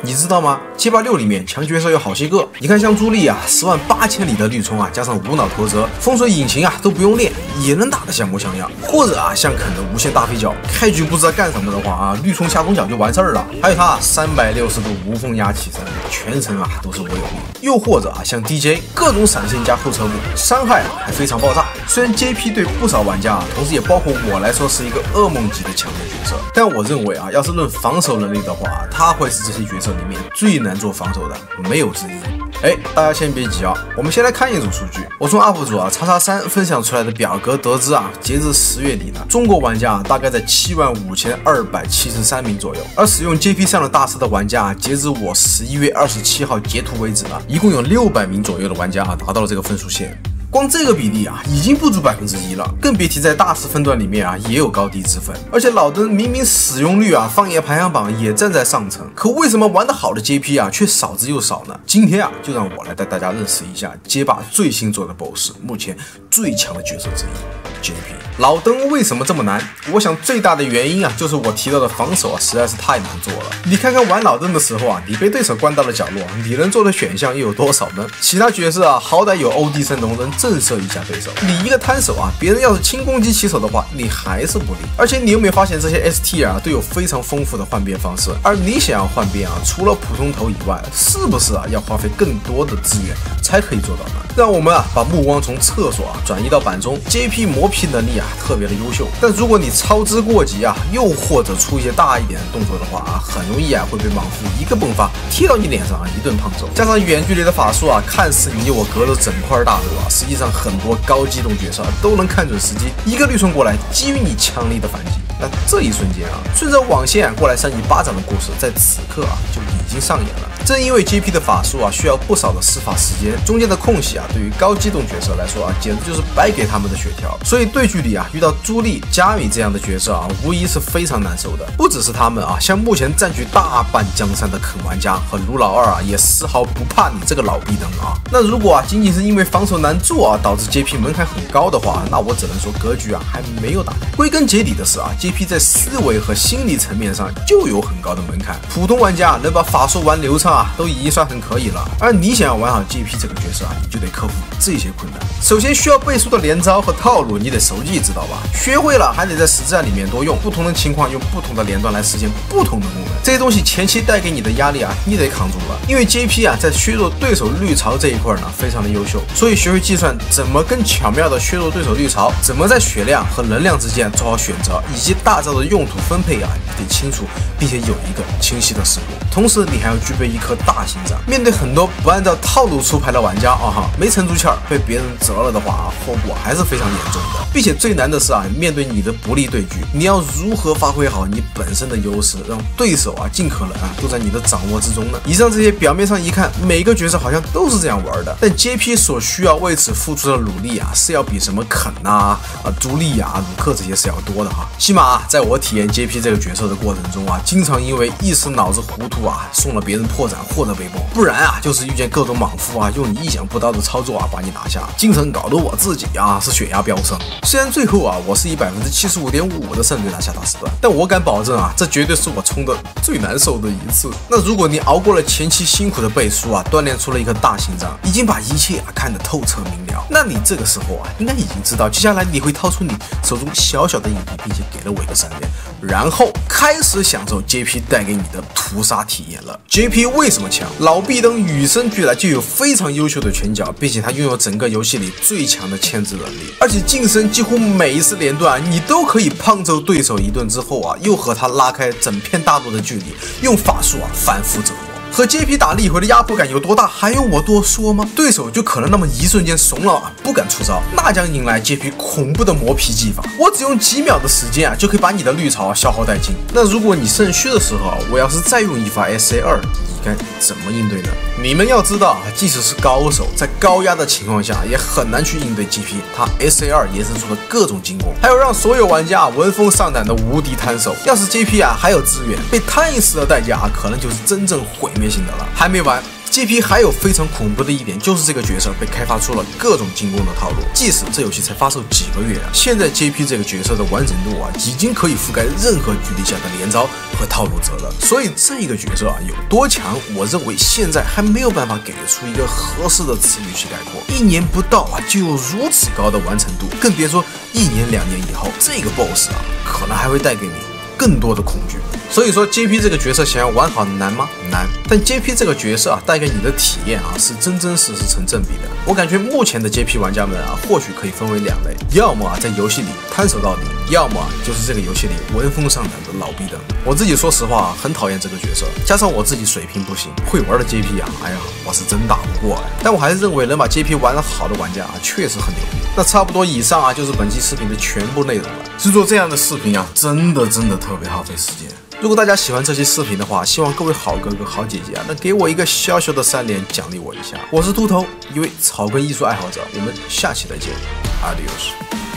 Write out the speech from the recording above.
你知道吗？街霸6里面强角色有好些个，你看像朱莉啊，108000里的绿冲啊，加上无脑投掷、风水引擎啊都不用练，也能打得像模像样。或者啊，像肯的无限大飞脚，开局不知道干什么的话啊，绿冲下中脚就完事儿了。还有他360度无风压起身，全程啊都是我有力。又或者啊，像 DJ 各种闪现加后撤步，伤害啊还非常爆炸。虽然 JP 对不少玩家啊，同时也包括我来说是一个噩梦级的强的角色，但我认为啊，要是论防守能力的话，他会是这些角色里面最难做防守的，没有之一。大家先别急啊，我们先来看一组数据。我从 UP 主啊XX3分享出来的表格得知啊，截至10月底呢，中国玩家大概在75273名左右，而使用 JP 上的大师的玩家截至我11月27号截图为止呢，一共有600名左右的玩家达到了这个分数线。光这个比例啊，已经不足1%了，更别提在大师分段里面啊，也有高低之分。而且老登明明使用率啊，放眼排行榜也站在上层，可为什么玩得好的 JP 啊，却少之又少呢？今天啊，就让我来带大家认识一下街霸最新做的 BOSS， 目前最强的角色之一 JP。老登为什么这么难？我想最大的原因啊，就是我提到的防守啊，实在是太难做了。你看看玩老登的时候啊，你被对手关到了角落，你能做的选项又有多少呢？其他角色啊，好歹有欧弟神龙能震慑一下对手。你一个摊手啊，别人要是轻攻击起手的话，你还是不利。而且你有没有发现这些 ST 啊都有非常丰富的换边方式？而你想要换边啊，除了普通头以外，是不是啊要花费更多的资源才可以做到呢？让我们啊把目光从厕所转移到板中 ，JP 磨皮能力特别的优秀，但如果你操之过急又或者出一些大一点的动作的话很容易会被莽夫一个崩发贴到你脸上一顿胖揍。加上远距离的法术看似你我隔了整块大陆实际上很多高机动角色都能看准时机，一个绿冲过来，给予你强力的反击。那这一瞬间顺着网线过来扇你巴掌的故事，在此刻就已经上演了。正因为 JP 的法术需要不少的施法时间，中间的空隙对于高机动角色来说简直就是白给他们的血条。所以对局里遇到朱莉、佳米这样的角色无疑是非常难受的。不只是他们像目前占据大半江山的肯玩家和卢老二也丝毫不怕你这个老逼灯那如果仅仅是因为防守难做导致 JP 门槛很高的话，那我只能说格局还没有打开。归根结底的是JP 在思维和心理层面上就有很高的门槛，普通玩家能把法术玩流畅都已经算很可以了。而你想要玩好 JP 这个角色你就得克服这些困难。首先需要背书的连招和套路你得熟记知道吧？学会了还得在实战里面多用，不同的情况用不同的连段来实现不同的功能。这些东西前期带给你的压力你得扛住了。因为 JP 在削弱对手绿潮这一块呢非常的优秀，所以学会计算怎么更巧妙的削弱对手绿潮，怎么在血量和能量之间做好选择，以及大招的用途分配你得清楚，并且有一个清晰的思路。同时你还要具备一颗大心脏，面对很多不按照套路出牌的玩家没沉住气被别人折了的话后果还是非常严重的。并且最难的是面对你的不利对局，你要如何发挥好你本身的优势，让对手尽可能都在你的掌握之中呢？以上这些表面上一看每个角色好像都是这样玩的，但 JP 所需要为此付出的努力是要比什么肯朱莉鲁克这些是要多的起码在我体验 JP 这个角色的过程中经常因为一时脑子糊涂送了别人破斩或者被崩，不然就是遇见各种莽夫用你意想不到的操作把你拿下，经常搞得我自己是血压飙升。虽然最后我是以75.5%的胜率拿下大师段，但我敢保证这绝对是我冲的最难受的一次。那如果你熬过了前期辛苦的背书锻炼出了一颗大心脏，已经把一切看得透彻明了，那你这个时候应该已经知道接下来你会掏出你手中小小的硬币，并且给了我一个3连，然后开始享受 JP 带给你的屠杀体验了。 JP 为什么强？老壁灯与生俱来就有非常优秀的拳脚，并且他拥有整个游戏里最强的牵制能力，而且近身几乎每一次连段你都可以胖揍对手一顿之后又和他拉开整片大陆的距离，用法术反复折磨。和 JP 打了一回的压迫感有多大，还用我多说吗？对手就可能那么一瞬间怂了不敢出招，那将迎来 JP 恐怖的磨皮技法。我只用几秒的时间就可以把你的绿潮消耗殆尽。那如果你肾虚的时候我要是再用一发 SA2， 你该怎么应对呢？你们要知道即使是高手在高压的情况下也很难去应对 JP 他 SA2 延伸出的各种进攻，还有让所有玩家闻风丧胆的无敌摊手。要是 JP 还有资源，被摊一次的代价可能就是真正毁灭性的了。还没完， JP 还有非常恐怖的一点，就是这个角色被开发出了各种进攻的套路。即使这游戏才发售几个月啊，现在 JP 这个角色的完整度啊，已经可以覆盖任何局地下的连招和套路则了。所以这个角色啊有多强，我认为现在还没有办法给出一个合适的词语去概括。1年不到啊，就有如此高的完成度，更别说1年2年以后，这个 BOSS 啊，可能还会带给你更多的恐惧。所以说 JP 这个角色想要玩好难吗？难。但 JP 这个角色啊，带给你的体验啊，是真真实实成正比的。我感觉目前的 JP 玩家们啊，或许可以分为2类，要么啊在游戏里摊手到底，要么就是这个游戏里闻风丧胆的老逼灯。我自己说实话很讨厌这个角色，加上我自己水平不行，会玩的 JP 啊，哎呀，我是真打不过哎。但我还是认为能把 JP 玩得好的玩家啊，确实很牛逼。那差不多以上啊，就是本期视频的全部内容了。制作这样的视频啊，真的特别耗费时间。如果大家喜欢这期视频的话，希望各位好哥哥好姐姐啊，能给我一个小小的3连奖励我一下。我是秃头，一位草根艺术爱好者，我们下期再见 ，Adios。